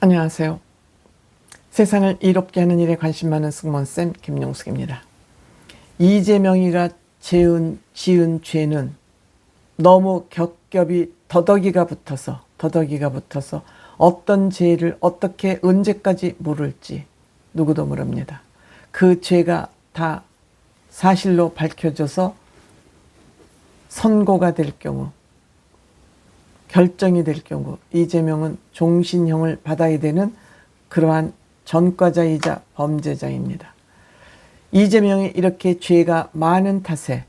안녕하세요. 세상을 이롭게 하는 일에 관심 많은 승무원쌤 김용숙입니다. 이재명이가 지은 죄는 너무 겹겹이 더덕이가 붙어서 어떤 죄를 어떻게 언제까지 물을지 누구도 모릅니다. 그 죄가 다 사실로 밝혀져서 선고가 될 경우, 결정이 될 경우 이재명은 종신형을 받아야 되는 그러한 전과자이자 범죄자입니다. 이재명이 이렇게 죄가 많은 탓에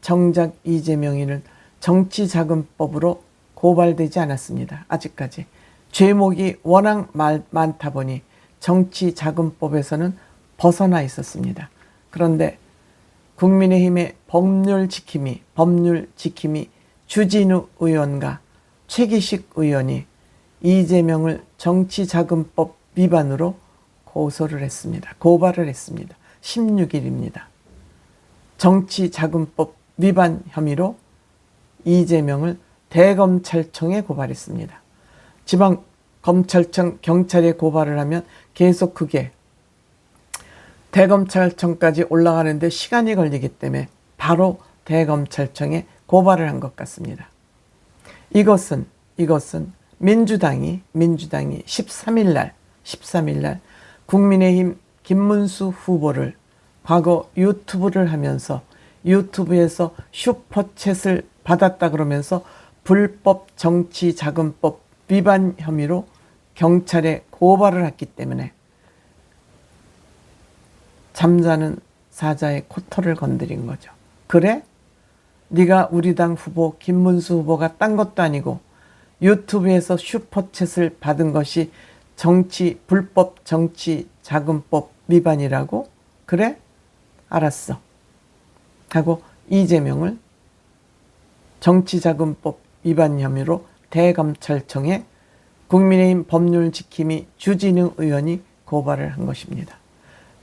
정작 이재명이는 정치자금법으로 고발되지 않았습니다. 아직까지. 죄목이 워낙 많다 보니 정치자금법에서는 벗어나 있었습니다. 그런데 국민의힘의 법률 지킴이 주진우 의원과 최기식 의원이 이재명을 정치자금법 위반으로 고발을 했습니다. 16일입니다. 정치자금법 위반 혐의로 이재명을 대검찰청에 고발했습니다. 지방검찰청 경찰에 고발을 하면 계속 그게 대검찰청까지 올라가는데 시간이 걸리기 때문에 바로 대검찰청에 고발을 한 것 같습니다. 이것은 민주당이 13일 날 국민의힘 김문수 후보를 과거 유튜브를 하면서 유튜브에서 슈퍼챗을 받았다 그러면서 불법 정치자금법 위반 혐의로 경찰에 고발을 했기 때문에 잠자는 사자의 코털을 건드린 거죠. 그래? 네가 우리 당 후보 김문수 후보가 딴 것도 아니고 유튜브에서 슈퍼챗을 받은 것이 불법 정치자금법 위반이라고? 그래? 알았어. 하고 이재명을 정치자금법 위반 혐의로 대검찰청에 국민의힘 법률지킴이 주진우 의원이 고발을 한 것입니다.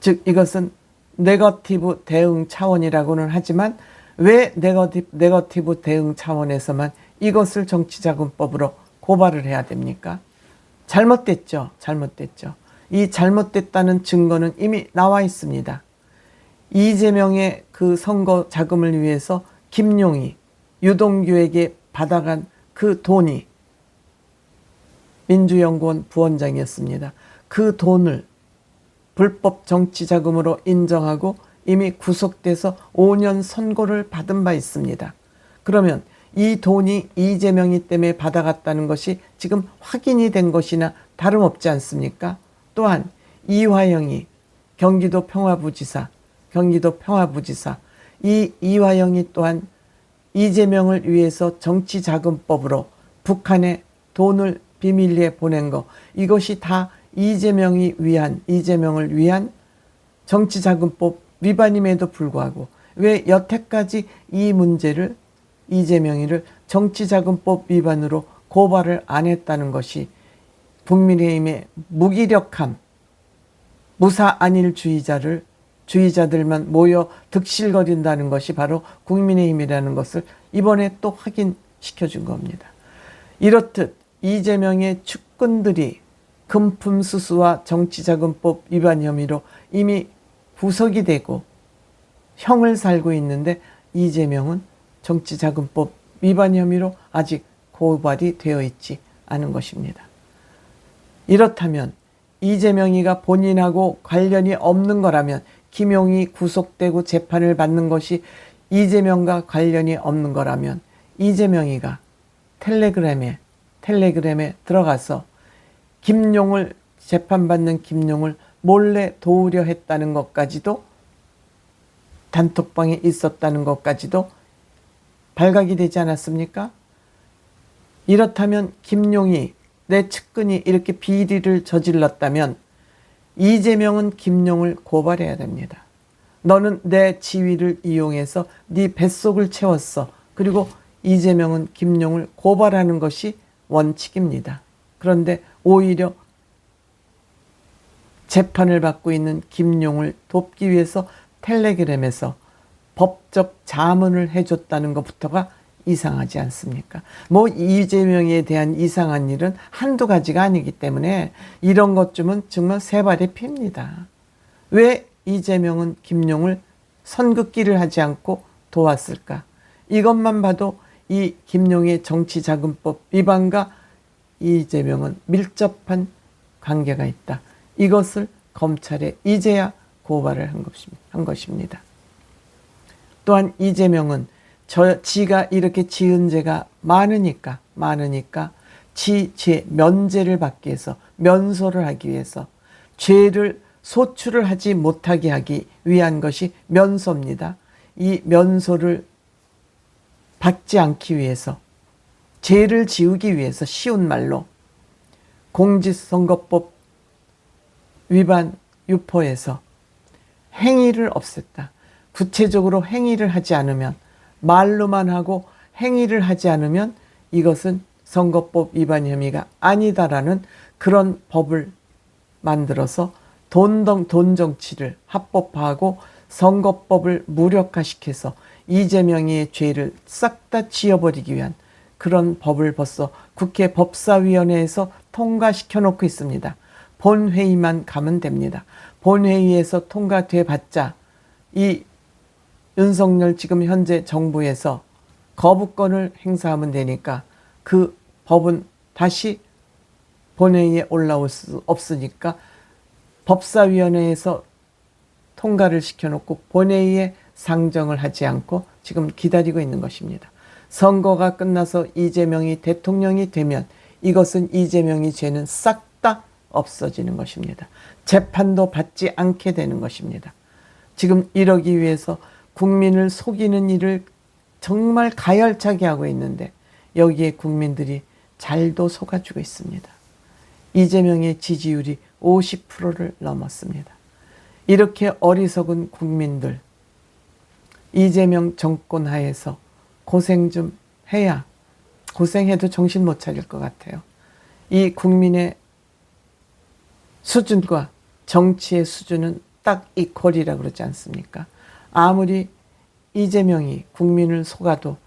즉 이것은 네거티브 대응 차원이라고는 하지만 왜 네거티브 대응 차원에서만 이것을 정치자금법으로 고발을 해야 됩니까? 잘못됐죠. 이 잘못됐다는 증거는 이미 나와 있습니다. 이재명의 그 선거 자금을 위해서 김용희, 유동규에게 받아간 그 돈이 민주연구원 부원장이었습니다. 그 돈을 불법 정치자금으로 인정하고 이미 구속돼서 5년 선고를 받은 바 있습니다. 그러면 이 돈이 이재명이 때문에 받아갔다는 것이 지금 확인이 된 것이나 다름없지 않습니까? 또한 이화영이 경기도 평화부지사 이 이화영이 또한 이재명을 위해서 정치자금법으로 북한에 돈을 비밀리에 보낸 거, 이것이 다 이재명을 위한 정치자금법 위반임에도 불구하고 왜 여태까지 이 문제를 이재명이를 정치자금법 위반으로 고발을 안 했다는 것이 국민의힘의 무기력함, 무사안일 주의자들만 모여 득실거린다는 것이 바로 국민의힘이라는 것을 이번에 또 확인시켜준 겁니다. 이렇듯 이재명의 측근들이 금품수수와 정치자금법 위반 혐의로 이미 구속이 되고 형을 살고 있는데 이재명은 정치자금법 위반 혐의로 아직 고발이 되어 있지 않은 것입니다. 이렇다면 이재명이가 본인하고 관련이 없는 거라면, 김용희 구속되고 재판을 받는 것이 이재명과 관련이 없는 거라면 이재명이가 텔레그램에 들어가서 김용을 재판받는 김용을 몰래 도우려 했다는 것까지도, 단톡방에 있었다는 것까지도 발각이 되지 않았습니까? 이렇다면 김용이, 내 측근이 이렇게 비리를 저질렀다면 이재명은 김용을 고발해야 됩니다. 너는 내 지위를 이용해서 네 뱃속을 채웠어. 그리고 이재명은 김용을 고발하는 것이 원칙입니다. 그런데 오히려 재판을 받고 있는 김용을 돕기 위해서 텔레그램에서 법적 자문을 해줬다는 것부터가 이상하지 않습니까? 뭐 이재명에 대한 이상한 일은 한두 가지가 아니기 때문에 이런 것쯤은 정말 세 발의 피입니다. 왜 이재명은 김용을 선긋기를 하지 않고 도왔을까? 이것만 봐도 이 김용의 정치자금법 위반과 이재명은 밀접한 관계가 있다. 이것을 검찰에 이제야 고발을 한 것입니다. 또한 이재명은 지가 이렇게 지은 죄가 많으니까 지죄 면제를 받기 위해서, 면소를 하기 위해서, 죄를 소출을 하지 못하게 하기 위한 것이 면소입니다. 이 면소를 받지 않기 위해서, 죄를 지우기 위해서, 쉬운 말로 공직선거법 위반 유포에서 행위를 없앴다. 구체적으로 행위를 하지 않으면, 말로만 하고 행위를 하지 않으면 이것은 선거법 위반 혐의가 아니다라는 그런 법을 만들어서 돈 정치를 합법화하고 선거법을 무력화시켜서 이재명의 죄를 싹 다 지워버리기 위한 그런 법을 벌써 국회 법사위원회에서 통과시켜 놓고 있습니다. 본회의만 가면 됩니다. 본회의에서 통과돼 봤자 이 윤석열 지금 현재 정부에서 거부권을 행사하면 되니까 그 법은 다시 본회의에 올라올 수 없으니까 법사위원회에서 통과를 시켜놓고 본회의에 상정을 하지 않고 지금 기다리고 있는 것입니다. 선거가 끝나서 이재명이 대통령이 되면 이것은 이재명의 죄는 싹 다 없어지는 것입니다. 재판도 받지 않게 되는 것입니다. 지금 이러기 위해서 국민을 속이는 일을 정말 가열차게 하고 있는데 여기에 국민들이 잘도 속아주고 있습니다. 이재명의 지지율이 50%를 넘었습니다. 이렇게 어리석은 국민들, 이재명 정권 하에서 고생 좀 해야, 고생해도 정신 못 차릴 것 같아요. 이 국민의 수준과 정치의 수준은 딱 이퀄이라고 그러지 않습니까? 아무리 이재명이 국민을 속아도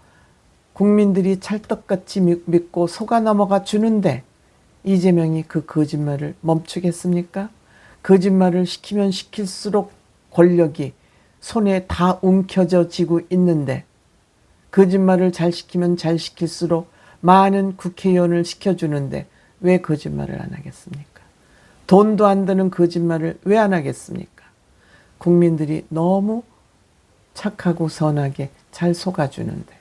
국민들이 찰떡같이 믿고 속아 넘어가 주는데 이재명이 그 거짓말을 멈추겠습니까? 거짓말을 시키면 시킬수록 권력이 손에 다 움켜쥐고 있는데 거짓말을 잘 시키면 잘 시킬수록 많은 국회의원을 시켜주는데 왜 거짓말을 안 하겠습니까? 돈도 안 드는 거짓말을 왜 안 하겠습니까? 국민들이 너무 착하고 선하게 잘 속아주는데